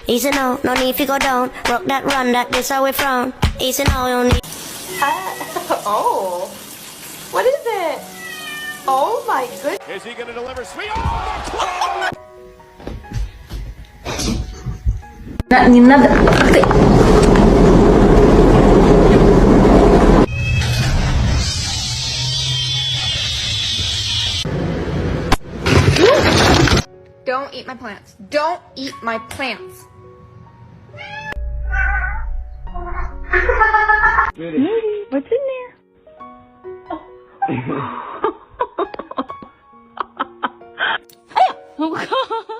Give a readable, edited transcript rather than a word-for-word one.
Easy no, no need to go down. Rock that run, that this how we from. Easy no, no need. Oh, what is it? Oh my goodness. Is he going to deliver sweet? Oh! Не надо. Ах ты. Don't eat my plants. Don't eat my plants. What's in there? Oh God.